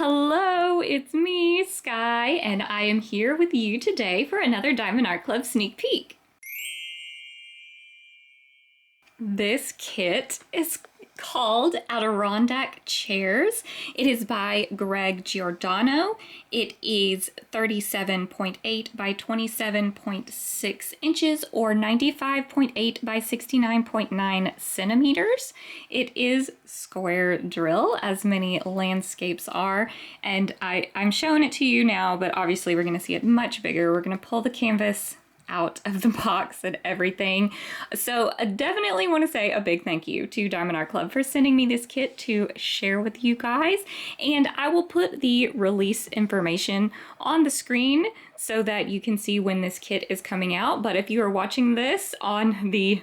Hello, it's me, Sky, and I am here with you today for another Diamond Art Club sneak peek. This kit is called Adirondack Chairs. It is by Giordano. It is 37.8 by 27.6 inches or 95.8 by 69.9 centimeters. It is square drill, as many landscapes are, and I'm showing it to you now, but obviously we're going to see it much bigger. We're going to pull the canvas out of the box and everything. So I definitely want to say a big thank you to Diamond Art Club for sending me this kit to share with you guys. And I will put the release information on the screen so that you can see when this kit is coming out. But if you are watching this on the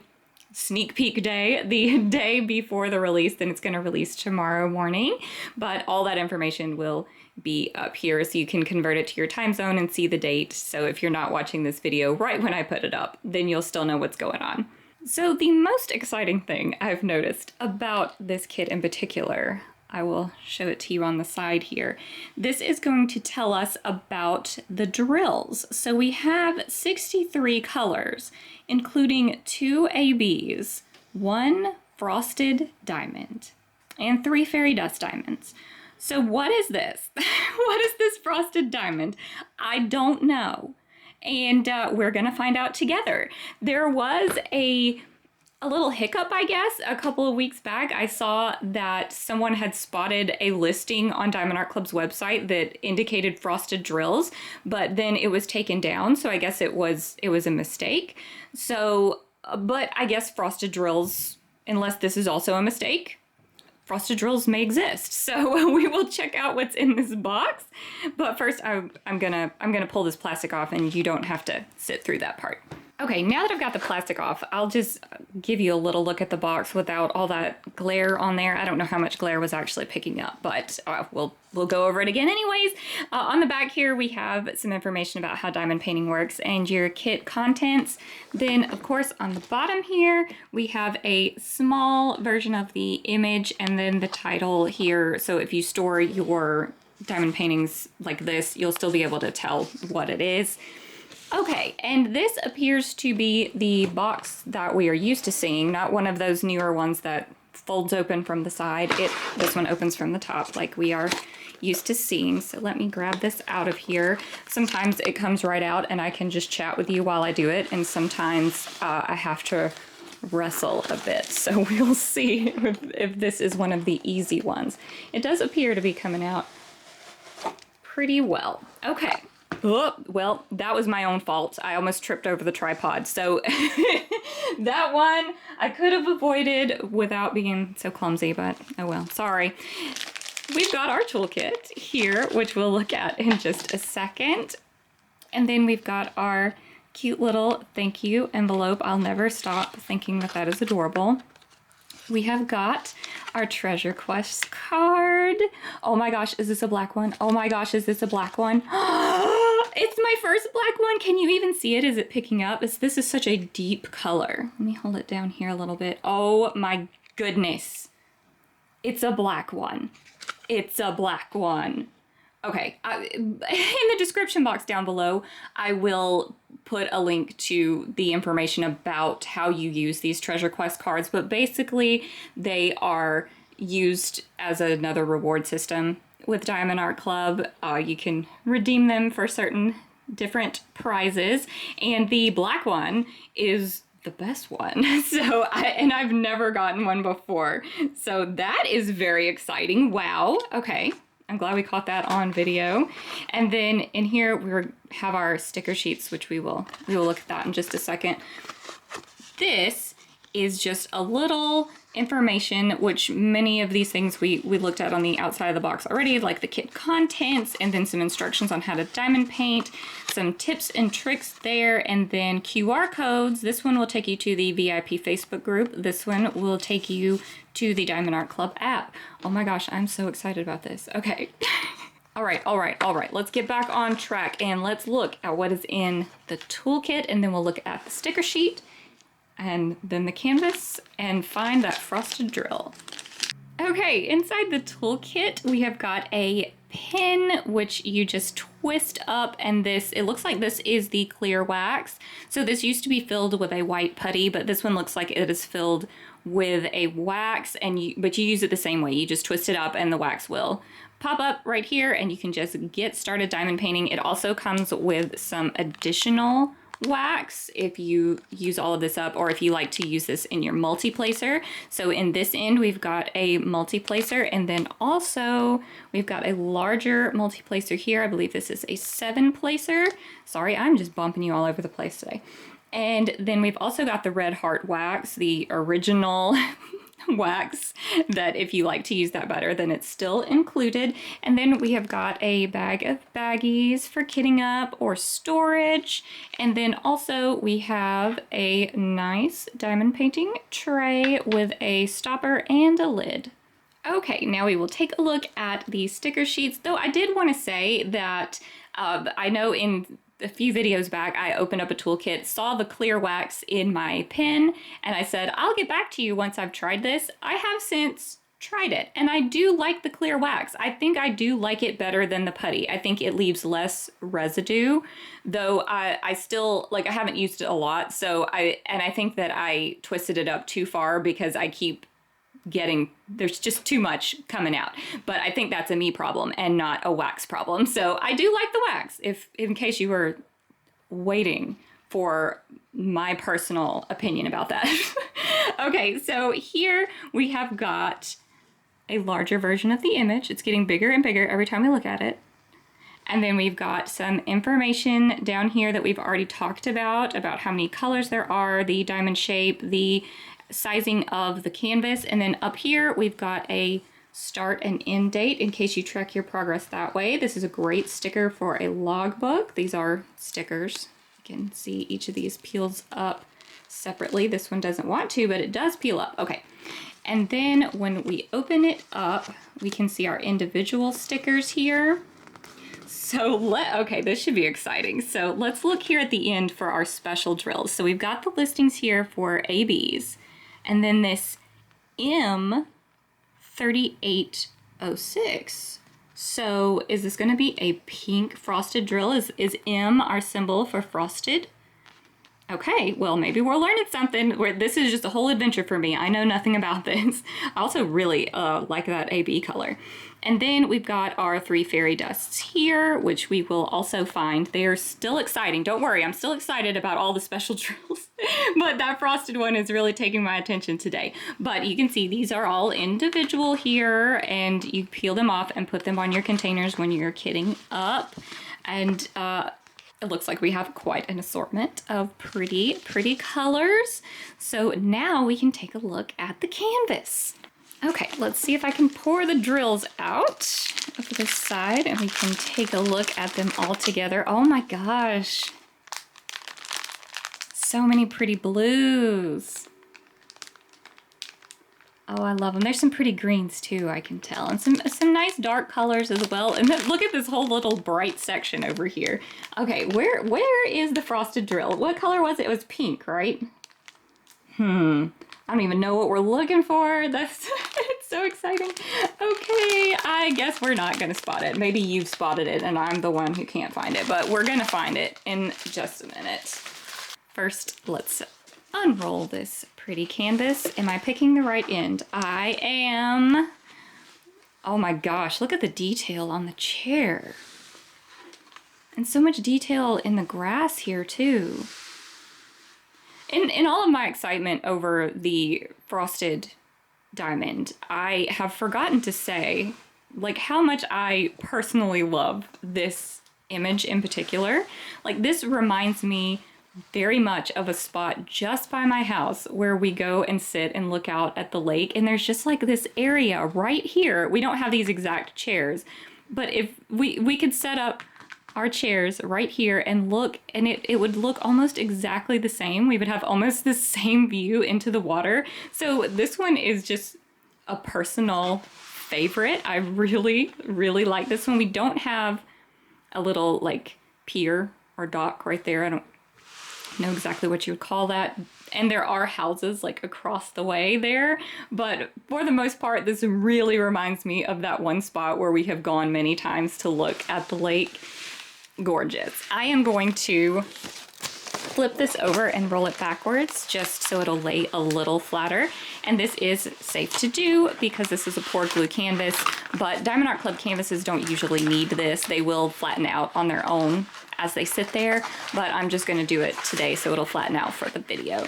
sneak peek day, the day before the release, then it's going to release tomorrow morning. But all that information will be up here so you can convert it to your time zone and see the date. So if you're not watching this video right when I put it up, then you'll still know what's going on. So the most exciting thing I've noticed about this kit in particular, I will show it to you on the side here. This is going to tell us about the drills. So we have 63 colors, including 2 ABs, 1 frosted diamond, and 3 fairy dust diamonds. So what is this? What is this frosted diamond? I don't know. And we're gonna find out together. There was a little hiccup, I guess, a couple of weeks back. I saw that someone had spotted a listing on Diamond Art Club's website that indicated frosted drills, but then it was taken down. So I guess it was a mistake. So, but I guess frosted drills, unless this is also a mistake, frosted drills may exist. So we will check out what's in this box. But first I'm gonna pull this plastic off and you don't have to sit through that part. Okay, now that I've got the plastic off, I'll just give you a little look at the box without all that glare on there. I don't know how much glare was actually picking up, but we'll go over it again anyways. On the back here, we have some information about how diamond painting works and your kit contents. Then, of course, on the bottom here, we have a small version of the image and then the title here. So if you store your diamond paintings like this, you'll still be able to tell what it is. Okay, and this appears to be the box that we are used to seeing, not one of those newer ones that folds open from the side. This one opens from the top like we are used to seeing. So let me grab this out of here. Sometimes it comes right out and I can just chat with you while I do it, and sometimes I have to wrestle a bit. So we'll see if this is one of the easy ones. It does appear to be coming out pretty well. Okay. Oh, well, that was my own fault. I almost tripped over the tripod. So that one I could have avoided without being so clumsy, but oh well, sorry. We've got our toolkit here, which we'll look at in just a second. And then we've got our cute little thank you envelope. I'll never stop thinking that that is adorable. We have got our treasure quest card. Oh my gosh, is this a black one? Oh my gosh, is this a black one? It's my first black one. Can you even see it? Is it picking up? This is such a deep color. Let me hold it down here a little bit. Oh my goodness. It's a black one. It's a black one. Okay, in the description box down below, I will put a link to the information about how you use these treasure quest cards, but basically they are used as another reward system with Diamond Art Club. You can redeem them for certain different prizes, and the black one is the best one. So, and I've never gotten one before. So that is very exciting. Wow. Okay. I'm glad we caught that on video. And then in here we have our sticker sheets, which we will look at that in just a second. This is just a little information, which many of these things we looked at on the outside of the box already, like the kit contents, and then some instructions on how to diamond paint, some tips and tricks there, and then QR codes. This one will take you to the VIP Facebook group. This one will take you to the Diamond Art Club app. Oh my gosh, I'm so excited about this. Okay. All right. Let's get back on track and let's look at what is in the toolkit, and then we'll look at the sticker sheet and then the canvas and find that frosted drill. Okay, inside the toolkit, we have got a pin, which you just twist up, and this, it looks like this is the clear wax. So this used to be filled with a white putty, but this one looks like it is filled with a wax, but you use it the same way. You just twist it up and the wax will pop up right here, and you can just get started diamond painting. It also comes with some additional wax if you use all of this up, or if you like to use this in your multi-placer. So in this end, we've got a multi-placer, and then also we've got a larger multi-placer here. I believe this is a 7-placer. Sorry, I'm just bumping you all over the place today. And then we've also got the red heart wax, the original wax, that if you like to use that better, then it's still included. And then we have got a bag of baggies for kitting up or storage. And then also we have a nice diamond painting tray with a stopper and a lid. Okay, now we will take a look at the sticker sheets, though I did want to say that I know in a few videos back, I opened up a toolkit, saw the clear wax in my pen, and I said, I'll get back to you once I've tried this. I have since tried it, and I do like the clear wax. I think I do like it better than the putty. I think it leaves less residue, though I still, like, I haven't used it a lot, so I think that I twisted it up too far because I keep there's just too much coming out. But I think that's a me problem and not a wax problem. So I do like the wax, if in case you were waiting for my personal opinion about that. Okay, so here we have got a larger version of the image. It's getting bigger and bigger every time we look at it. And then we've got some information down here that we've already talked about how many colors there are, the diamond shape, the sizing of the canvas, and then up here we've got a start and end date in case you track your progress that way. This is a great sticker for a logbook. These are stickers. You can see each of these peels up separately. This one doesn't want to, but it does peel up. Okay. And then when we open it up, we can see our individual stickers here. So okay, this should be exciting. So let's look here at the end for our special drills. So we've got the listings here for ABs. And then this M3806. So is this going to be a pink frosted drill? Is M our symbol for frosted? Okay, well, maybe we're learning something. This is just a whole adventure for me. I know nothing about this. I also really like that AB color. And then we've got our 3 fairy dusts here, which we will also find. They are still exciting. Don't worry, I'm still excited about all the special drills. But that frosted one is really taking my attention today. But you can see these are all individual here, and you peel them off and put them on your containers when you're kitting up. And it looks like we have quite an assortment of pretty colors. So now we can take a look at the canvas. Okay, let's see if I can pour the drills out over this side and we can take a look at them all together. Oh my gosh. So many pretty blues. Oh, I love them. There's some pretty greens too, I can tell. And some nice dark colors as well. And then look at this whole little bright section over here. Okay, where is the frosted drill? What color was it? It was pink, right? I don't even know what we're looking for. That's it's so exciting. Okay, I guess we're not gonna spot it. Maybe you've spotted it and I'm the one who can't find it, but we're gonna find it in just a minute. First, let's unroll this pretty canvas. Am I picking the right end? I am. Oh my gosh, look at the detail on the chair. And so much detail in the grass here too. In all of my excitement over the frosted diamond, I have forgotten to say, like, how much I personally love this image in particular. Like, this reminds me very much of a spot just by my house where we go and sit and look out at the lake, and there's just like this area right here. We don't have these exact chairs, but if we could set up our chairs right here and look, and it would look almost exactly the same. We would have almost the same view into the water. So this one is just a personal favorite. I really like this one. We don't have a little like pier or dock right there. I don't know exactly what you would call that. and there are houses like across the way there, but for the most part, this really reminds me of that one spot where we have gone many times to look at the lake. Gorgeous. I am going to flip this over and roll it backwards just so it'll lay a little flatter. And this is safe to do because this is a poured glue canvas, but Diamond Art Club canvases don't usually need this. They will flatten out on their own as they sit there, but I'm just gonna do it today so it'll flatten out for the video.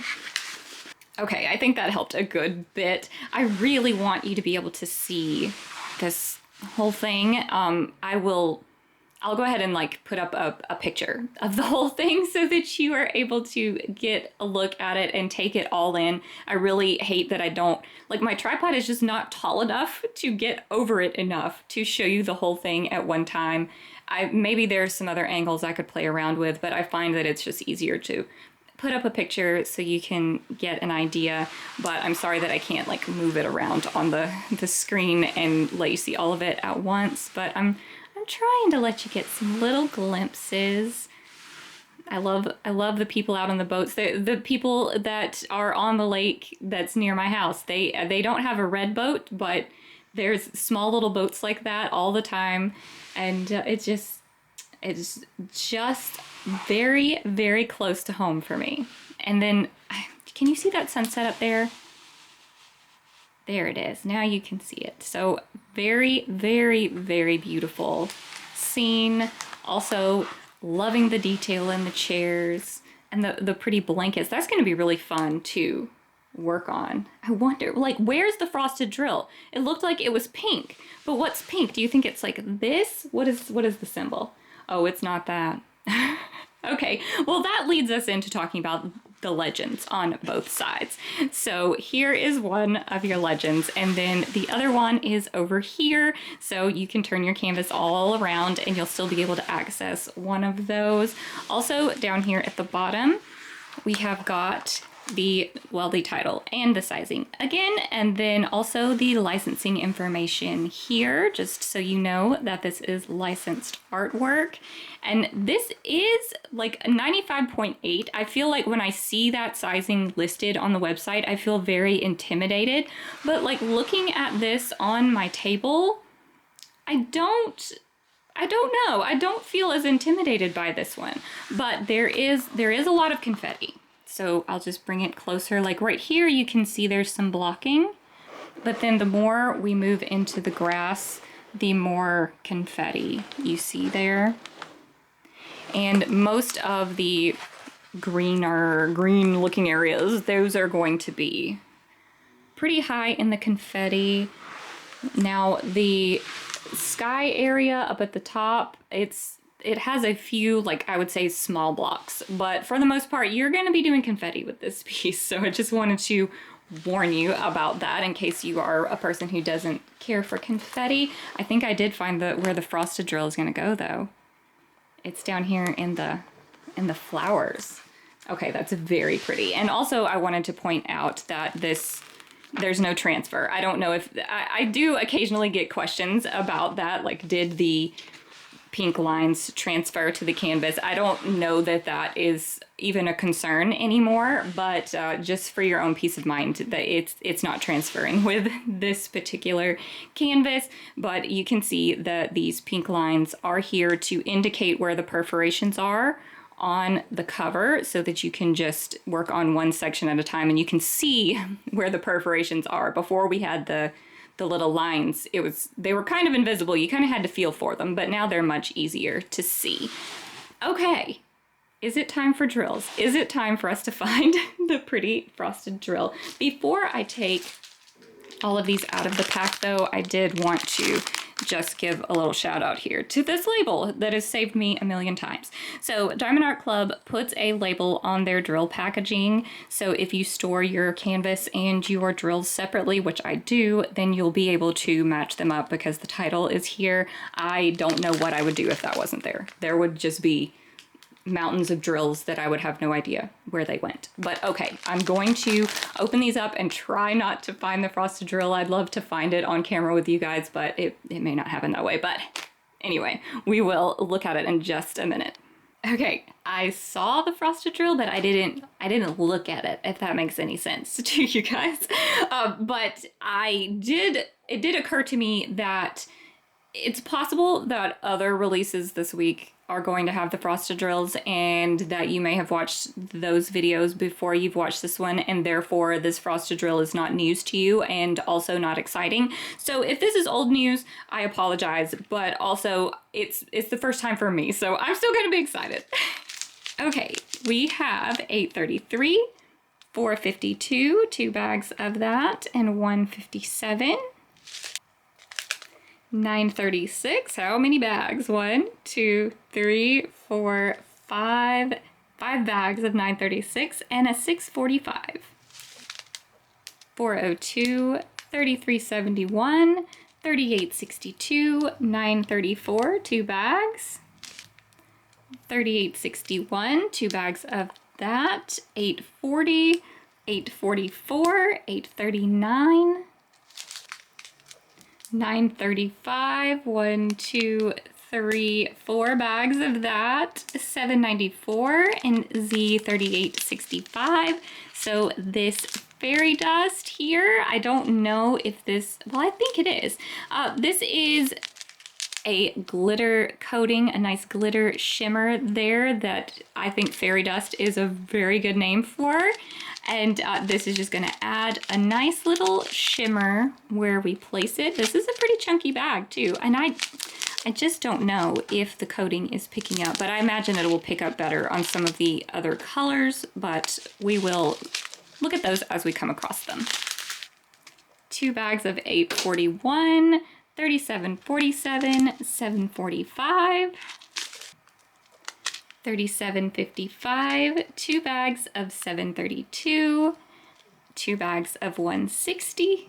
Okay, I think that helped a good bit. I really want you to be able to see this whole thing. I'll go ahead and like put up a picture of the whole thing so that you are able to get a look at it and take it all in. I really hate that I don't, like my tripod is just not tall enough to get over it enough to show you the whole thing at one time. Maybe there's some other angles I could play around with, but I find that it's just easier to put up a picture so you can get an idea, but I'm sorry that I can't like move it around on the screen and let you see all of it at once, but I'm trying to let you get some little glimpses. I love the people out on the boats. The people that are on the lake that's near my house. They don't have a red boat, but there's small little boats like that all the time, and it's just very, very close to home for me. And then, can you see that sunset up there? There it is. Now you can see it. So very, very, very beautiful scene. Also loving the detail in the chairs and the pretty blankets. That's going to be really fun to work on. I wonder, like, where's the frosted drill? It looked like it was pink, but what's pink? Do you think it's like this? What is the symbol? Oh, it's not that. Okay, well that leads us into talking about the legends on both sides. So here is one of your legends, and then the other one is over here. So you can turn your canvas all around and you'll still be able to access one of those. Also down here at the bottom, we have got the title and the sizing again, and then also the licensing information here, just so you know that this is licensed artwork. And this is like a 95.8. I feel like when I see that sizing listed on the website, I feel very intimidated, but like looking at this on my table, I don't know. I don't feel as intimidated by this one, but there is a lot of confetti. So I'll just bring it closer. Like right here, you can see there's some blocking, but then the more we move into the grass, the more confetti you see there. And most of the green looking areas, those are going to be pretty high in the confetti. Now the sky area up at the top, it has a few, like I would say, small blocks, but for the most part, you're going to be doing confetti with this piece. So I just wanted to warn you about that in case you are a person who doesn't care for confetti. I think I did find where the frosted drill is going to go though. It's down here in the flowers. Okay, that's very pretty. And also I wanted to point out that there's no transfer. I don't know if, I do occasionally get questions about that, like did the pink lines transfer to the canvas? I don't know that that is even a concern anymore, but just for your own peace of mind, that it's not transferring with this particular canvas. But you can see that these pink lines are here to indicate where the perforations are on the cover, so that you can just work on one section at a time and you can see where the perforations are. Before we had the little lines, they were kind of invisible. You kind of had to feel for them, but now they're much easier to see. Okay, is it time for drills? Is it time for us to find the pretty frosted drill? Before I take all of these out of the pack though, I did want to just give a little shout out here to this label that has saved me a million times. So Diamond Art Club puts a label on their drill packaging. So if you store your canvas and your drills separately, which I do, then you'll be able to match them up because the title is here. I don't know what I would do if that wasn't there. There would just be mountains of drills that I would have no idea where they went. But okay, I'm going to open these up and try not to find the frosted drill. I'd love to find it on camera with you guys, but it may not happen that way. But anyway, we will look at it in just a minute. Okay, I saw the frosted drill, but I didn't look at it, if that makes any sense to you guys. But it did occur to me that it's possible that other releases this week are going to have the frosted drills, and that you may have watched those videos before you've watched this one, and therefore this frosted drill is not news to you and also not exciting. So if this is old news, I apologize, but also it's the first time for me, so I'm still gonna be excited. Okay, we have 833, 452, 2 bags of that, and 157. 936. How many bags? 1, 2, 3, 4, 5. 5 bags of 936 and a 645. 402, 3371, 3862, 934, 2 bags. 3861, 2 bags of that. 840, 844, 839. 935, 1, 2, 3, 4 bags of that, 794, and Z3865. So this fairy dust here, I don't know if this, well, I think it is. This is a glitter coating, a nice glitter shimmer there that I think fairy dust is a very good name for. And this is just gonna add a nice little shimmer where we place it. This is a pretty chunky bag too. And I just don't know if the coating is picking up, but I imagine it will pick up better on some of the other colors, but we will look at those as we come across them. 2 bags of 841, 3747, 745. 3755, 2 bags of 732, 2 bags of 160,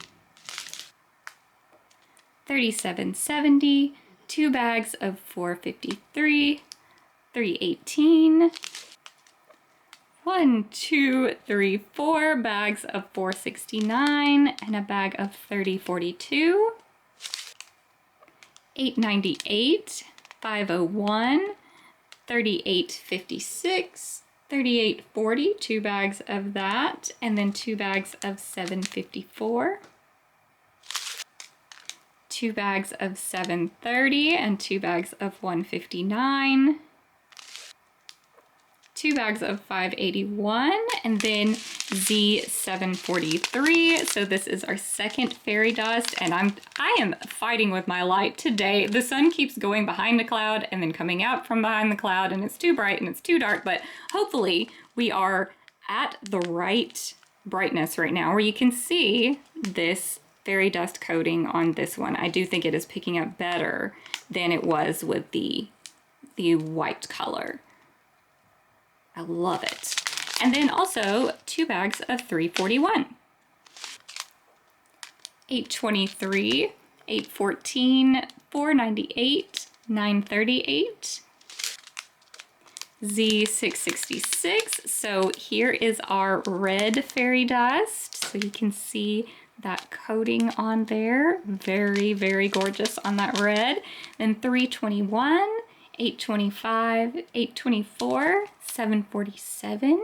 3770, 2 bags of 453, 318, 1, 2, 3, 4 bags of 469, and a bag of 3042, 898, 501, 3856, 3840, 2 bags of that, and then 2 bags of 754, 2 bags of 730, and 2 bags of 159, 2 bags of 581, and then Z743. So this is our second fairy dust, and I am fighting with my light today. The sun keeps going behind the cloud and then coming out from behind the cloud, and it's too bright and it's too dark, but hopefully we are at the right brightness right now where you can see this fairy dust coating on this one. I do think it is picking up better than it was with the white color. I love it. And then also 2 bags of 341. 823, 814, 498, 938. Z666. So here is our red fairy dust. So you can see that coating on there. Very, very gorgeous on that red. Then 321. 825, 824, 747,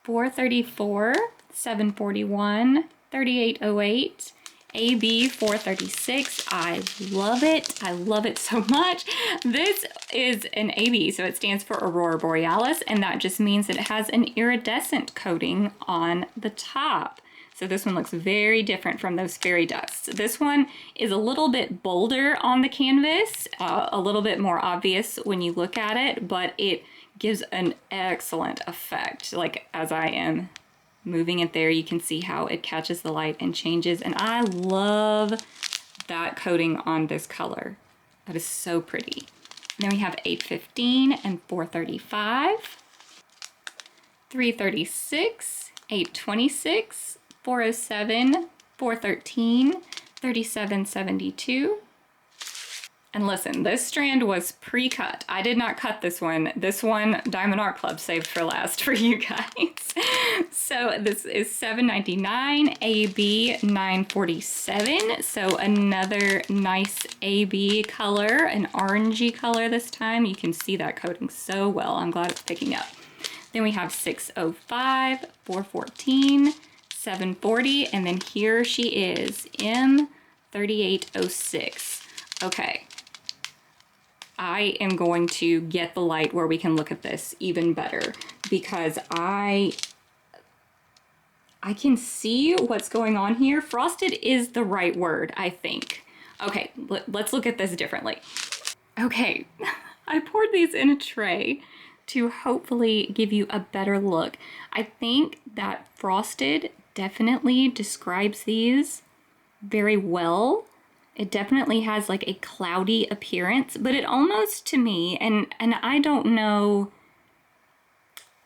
434, 741, 3808, AB 436. I love it. I love it so much. This is an AB, so it stands for Aurora Borealis, and that just means that it has an iridescent coating on the top. So this one looks very different from those fairy dusts. This one is a little bit bolder on the canvas, a little bit more obvious when you look at it, but it gives an excellent effect. Like as I am moving it there, you can see how it catches the light and changes. And I love that coating on this color. That is so pretty. And then we have 815 and 435, 336, 826, 407, 413, 3772, And listen, this strand was pre-cut. I did not cut this one. This one, Diamond Art Club saved for last for you guys. So this is $7.99, AB $9.47. So another nice AB color, an orangey color this time. You can see that coating so well. I'm glad it's picking up. Then we have 605, 414, 740, and then here she is, M3806. Okay. I am going to get the light where we can look at this even better because I can see what's going on here. Frosted is the right word, I think. Okay, let's look at this differently. Okay, I poured these in a tray to hopefully give you a better look. I think that frosted definitely describes these very well. It definitely has like a cloudy appearance, but it almost to me, and I don't know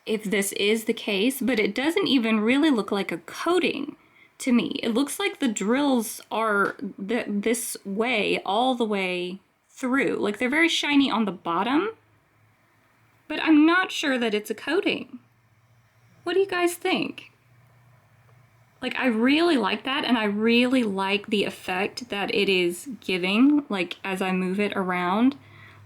if this is the case, but it doesn't even really look like a coating to me. It looks like the drills are this way all the way through. Like they're very shiny on the bottom, but I'm not sure that it's a coating. What do you guys think? Like, I really like that, and I really like the effect that it is giving, like, as I move it around.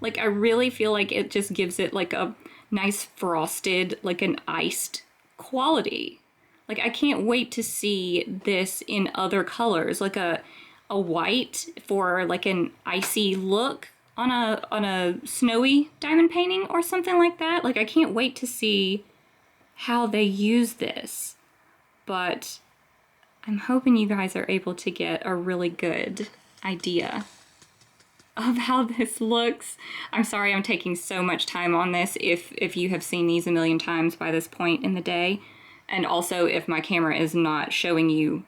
Like, I really feel like it just gives it, like, a nice frosted, like, an iced quality. Like, I can't wait to see this in other colors, like a white for, like, an icy look on a snowy diamond painting or something like that. Like, I can't wait to see how they use this. But I'm hoping you guys are able to get a really good idea of how this looks. I'm sorry I'm taking so much time on this if you have seen these a million times by this point in the day, and also if my camera is not showing you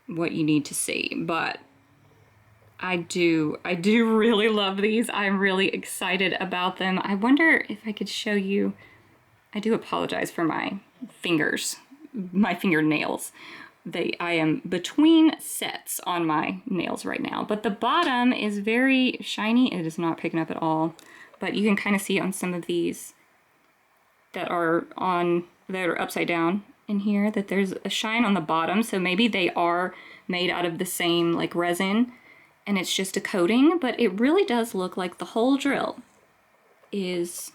what you need to see. But I do really love these. I'm really excited about them. I wonder if I could show you. I do apologize for my fingers, my fingernails. I am between sets on my nails right now, but the bottom is very shiny. It is not picking up at all, but you can kind of see on some of these that are upside down in here that there's a shine on the bottom. So maybe they are made out of the same like resin and it's just a coating, but it really does look like the whole drill is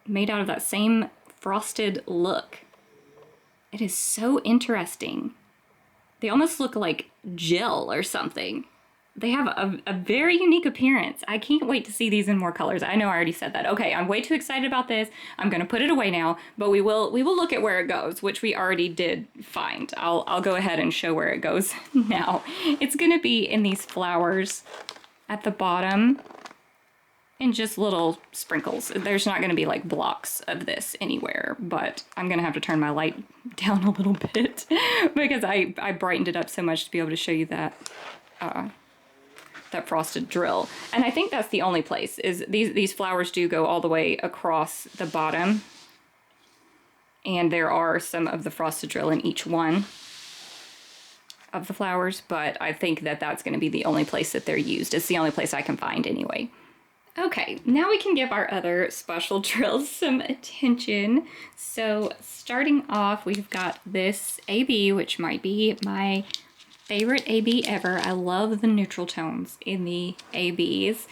made out of that same frosted look. It is so interesting. They almost look like gel or something. They have a very unique appearance. I can't wait to see these in more colors. I know I already said that. Okay, I'm way too excited about this. I'm gonna put it away now, but we will look at where it goes, which we already did find. I'll go ahead and show where it goes now. It's gonna be in these flowers at the bottom. And just little sprinkles. There's not going to be like blocks of this anywhere, but I'm going to have to turn my light down a little bit because I brightened it up so much to be able to show you that that frosted drill. And I think that's the only place is these flowers do go all the way across the bottom, and there are some of the frosted drill in each one of the flowers, but I think that that's going to be the only place that they're used. It's the only place I can find anyway. Okay, now we can give our other special drills some attention. So starting off, we've got this AB, which might be my favorite AB ever. I love the neutral tones in the ABs.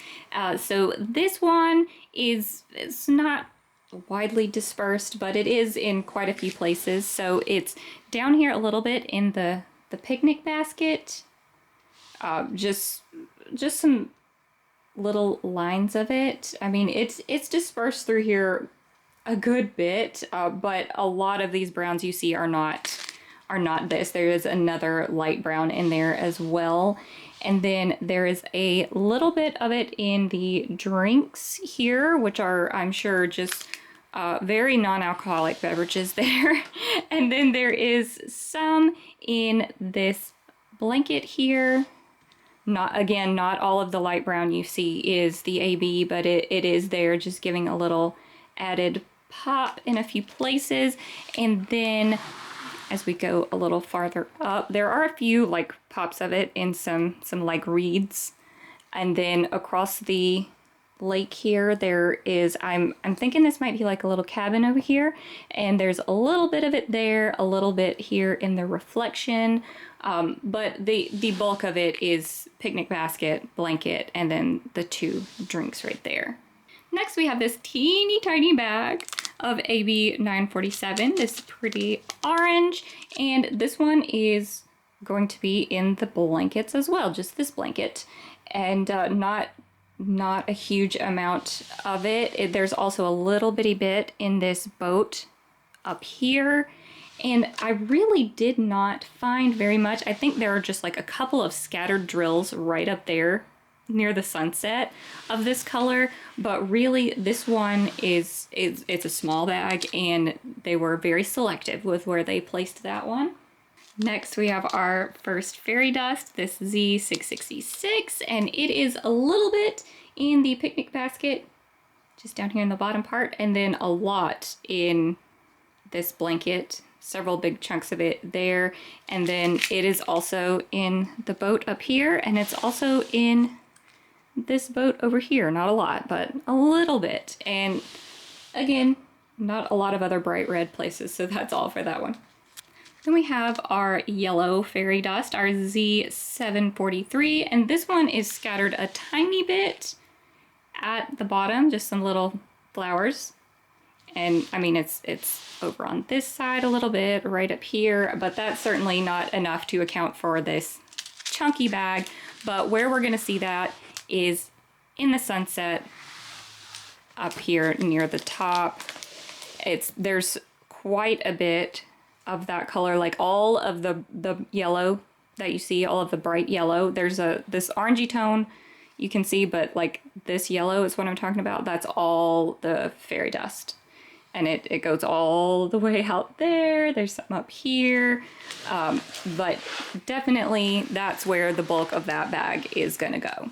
So this one it's not widely dispersed, but it is in quite a few places. So it's down here a little bit in the picnic basket. Just some little lines of it. I mean, it's dispersed through here a good bit, but a lot of these browns you see are not this. There is another light brown in there as well. And then there is a little bit of it in the drinks here, which are, I'm sure, just very non-alcoholic beverages there. And then there is some in this blanket here. Not all of the light brown you see is the AB, but it is there, just giving a little added pop in a few places. And then as we go a little farther up, there are a few like pops of it in some like reeds. And then across the lake here, there is, I'm thinking this might be like a little cabin over here, and there's a little bit of it there, a little bit here in the reflection, but the bulk of it is picnic basket, blanket, and then the 2 drinks right there. Next we have this teeny tiny bag of AB 947, this pretty orange, and this one is going to be in the blankets as well, just this blanket, and not a huge amount of it. There's also a little bitty bit in this boat up here, and I really did not find very much. I think there are just like a couple of scattered drills right up there near the sunset of this color, but really this one it's a small bag, and they were very selective with where they placed that one. Next we have our first fairy dust, this Z666, and it is a little bit in the picnic basket, just down here in the bottom part, and then a lot in this blanket, several big chunks of it there, and then it is also in the boat up here, and it's also in this boat over here. Not a lot, but a little bit, and again, not a lot of other bright red places, so that's all for that one. Then we have our yellow fairy dust, our Z743, and this one is scattered a tiny bit at the bottom, just some little flowers. And I mean, it's over on this side a little bit, right up here, but that's certainly not enough to account for this chunky bag. But where we're gonna see that is in the sunset up here near the top. There's quite a bit of that color, like all of the yellow that you see, all of the bright yellow. There's this orangey tone you can see, but like this yellow is what I'm talking about. That's all the fairy dust, and it goes all the way out there. There's some up here, but definitely that's where the bulk of that bag is gonna go.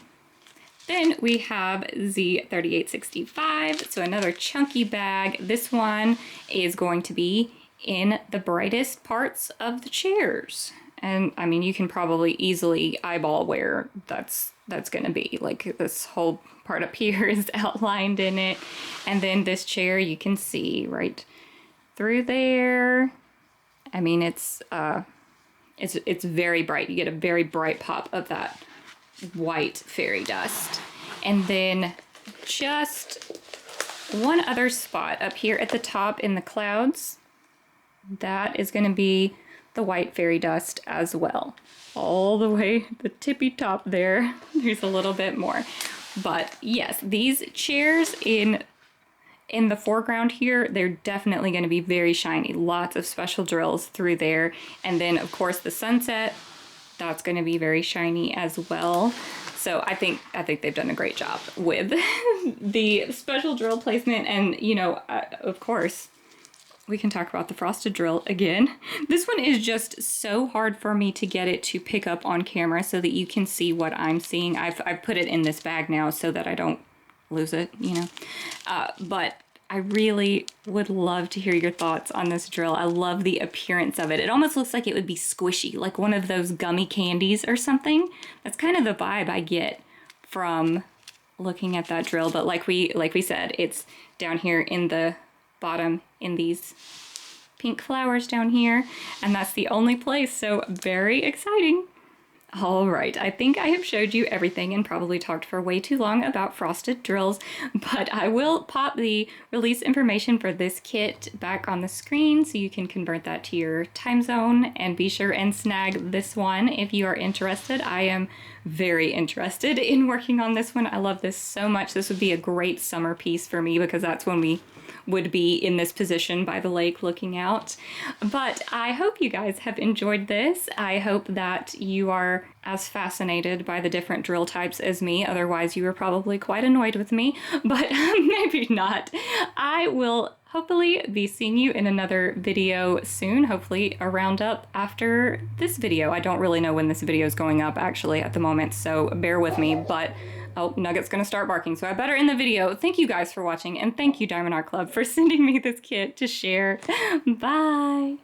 Then we have Z3865, so another chunky bag. This one is going to be in the brightest parts of the chairs. And I mean, you can probably easily eyeball where that's gonna be. Like this whole part up here is outlined in it. And then this chair you can see right through there. I mean, it's very bright. You get a very bright pop of that white fairy dust. And then just one other spot up here at the top in the clouds, that is going to be the white fairy dust as well. All the way the tippy top there, there's a little bit more. But yes, these chairs in the foreground here, they're definitely going to be very shiny. Lots of special drills through there. And then of course the sunset, that's going to be very shiny as well. So I think they've done a great job with the special drill placement. And you know, of course, we can talk about the frosted drill again. This one is just so hard for me to get it to pick up on camera so that you can see what I'm seeing. I've put it in this bag now so that I don't lose it, you know. But I really would love to hear your thoughts on this drill. I love the appearance of it. It almost looks like it would be squishy, like one of those gummy candies or something. That's kind of the vibe I get from looking at that drill. But like we said, it's down here in the bottom in these pink flowers down here, and that's the only place, so very exciting. All right, I think I have showed you everything and probably talked for way too long about frosted drills, but I will pop the release information for this kit back on the screen so you can convert that to your time zone, and be sure and snag this one if you are interested. I am very interested in working on this one. I love this so much. This would be a great summer piece for me because that's when we would be in this position by the lake looking out. But I hope you guys have enjoyed this. I hope that you are as fascinated by the different drill types as me. Otherwise, you were probably quite annoyed with me, but maybe not. I will hopefully be seeing you in another video soon, hopefully a roundup after this video. I don't really know when this video is going up actually at the moment, so bear with me, but oh, Nugget's gonna start barking, so I better end the video. Thank you guys for watching, and thank you Diamond Art Club for sending me this kit to share. Bye!